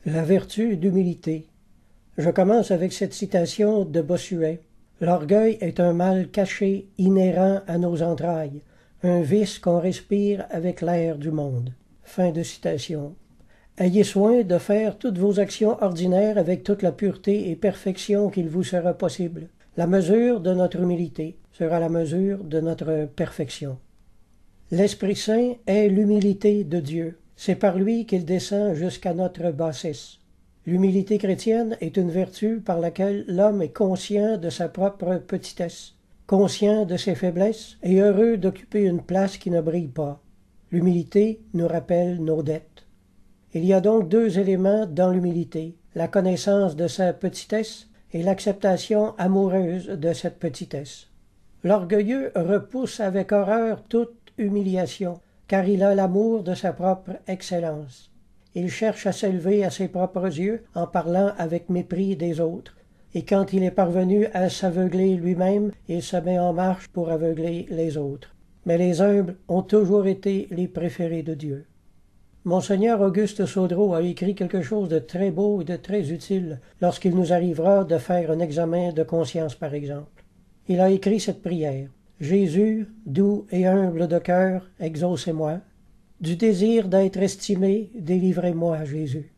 La vertu d'humilité. Je commence avec cette citation de Bossuet. L'orgueil est un mal caché, inhérent à nos entrailles, un vice qu'on respire avec l'air du monde. Fin de citation. Ayez soin de faire toutes vos actions ordinaires avec toute la pureté et perfection qu'il vous sera possible. La mesure de notre humilité sera la mesure de notre perfection. L'Esprit Saint est l'humilité de Dieu. C'est par lui qu'il descend jusqu'à notre bassesse. L'humilité chrétienne est une vertu par laquelle l'homme est conscient de sa propre petitesse, conscient de ses faiblesses et heureux d'occuper une place qui ne brille pas. L'humilité nous rappelle nos dettes. Il y a donc deux éléments dans l'humilité, la connaissance de sa petitesse et l'acceptation amoureuse de cette petitesse. L'orgueilleux repousse avec horreur toute humiliation, car il a l'amour de sa propre excellence. Il cherche à s'élever à ses propres yeux en parlant avec mépris des autres, et quand il est parvenu à s'aveugler lui-même, il se met en marche pour aveugler les autres. Mais les humbles ont toujours été les préférés de Dieu. Monseigneur Auguste Saudreau a écrit quelque chose de très beau et de très utile lorsqu'il nous arrivera de faire un examen de conscience, par exemple. Il a écrit cette prière. Jésus, doux et humble de cœur, exaucez-moi. Du désir d'être estimé, délivrez-moi, Jésus.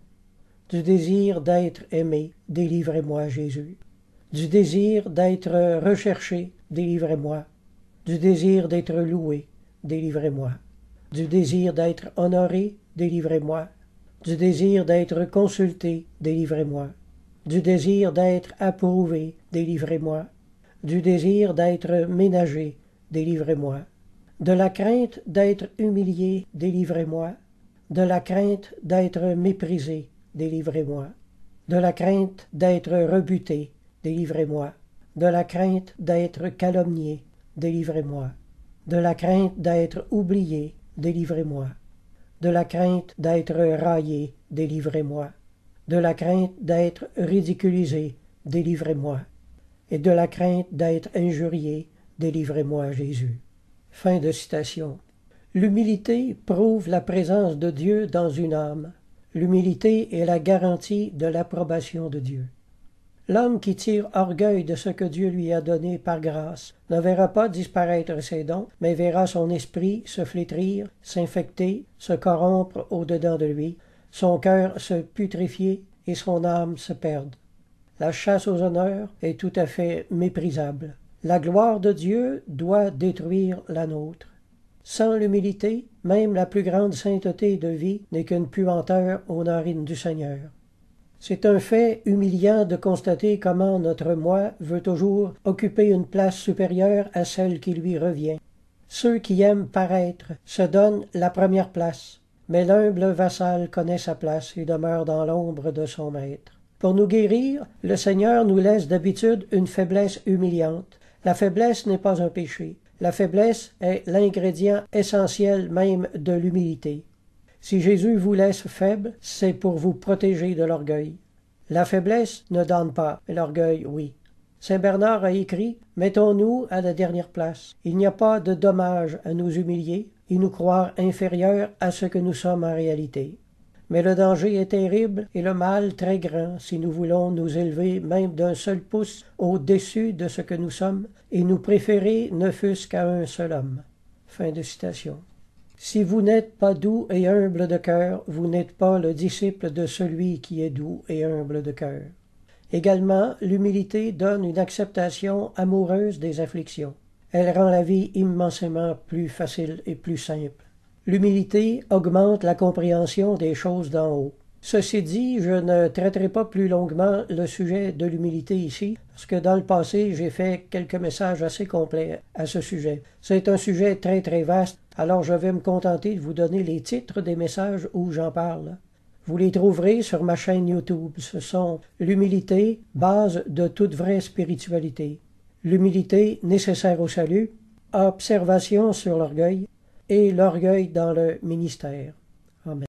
Du désir d'être aimé, délivrez-moi, Jésus. Du désir d'être recherché, délivrez-moi. Du désir d'être loué, délivrez-moi. Du désir d'être honoré, délivrez-moi. Du désir d'être consulté, délivrez-moi. Du désir d'être approuvé, délivrez-moi. Du désir d'être ménagé, délivrez-moi. De la crainte d'être humilié, délivrez-moi. De la crainte d'être méprisé, délivrez-moi. De la crainte d'être rebuté, délivrez-moi. De la crainte d'être calomnié, délivrez-moi. De la crainte d'être oublié, délivrez-moi. De la crainte d'être raillé, délivrez-moi. De la crainte d'être ridiculisé, délivrez-moi. Et de la crainte d'être injurié, délivrez-moi, Jésus. Fin de citation. L'humilité prouve la présence de Dieu dans une âme. L'humilité est la garantie de l'approbation de Dieu. L'homme qui tire orgueil de ce que Dieu lui a donné par grâce ne verra pas disparaître ses dons, mais verra son esprit se flétrir, s'infecter, se corrompre au-dedans de lui, son cœur se putréfier et son âme se perdre. La chasse aux honneurs est tout à fait méprisable. La gloire de Dieu doit détruire la nôtre. Sans l'humilité, même la plus grande sainteté de vie n'est qu'une puanteur aux narines du Seigneur. C'est un fait humiliant de constater comment notre moi veut toujours occuper une place supérieure à celle qui lui revient. Ceux qui aiment paraître se donnent la première place, mais l'humble vassal connaît sa place et demeure dans l'ombre de son maître. Pour nous guérir, le Seigneur nous laisse d'habitude une faiblesse humiliante. La faiblesse n'est pas un péché. La faiblesse est l'ingrédient essentiel même de l'humilité. Si Jésus vous laisse faible, c'est pour vous protéger de l'orgueil. La faiblesse ne donne pas, mais l'orgueil, oui. Saint Bernard a écrit « Mettons-nous à la dernière place. Il n'y a pas de dommage à nous humilier et nous croire inférieurs à ce que nous sommes en réalité. Mais le danger est terrible et le mal très grand si nous voulons nous élever même d'un seul pouce au-dessus de ce que nous sommes et nous préférer ne fût-ce qu'à un seul homme. » Fin de citation. Si vous n'êtes pas doux et humble de cœur, vous n'êtes pas le disciple de celui qui est doux et humble de cœur. Également, l'humilité donne une acceptation amoureuse des afflictions. Elle rend la vie immensément plus facile et plus simple. L'humilité augmente la compréhension des choses d'en haut. Ceci dit, je ne traiterai pas plus longuement le sujet de l'humilité ici, parce que dans le passé, j'ai fait quelques messages assez complets à ce sujet. C'est un sujet très très vaste, alors je vais me contenter de vous donner les titres des messages où j'en parle. Vous les trouverez sur ma chaîne YouTube. Ce sont l'humilité, base de toute vraie spiritualité. L'humilité nécessaire au salut, observation sur l'orgueil, et l'orgueil dans le ministère.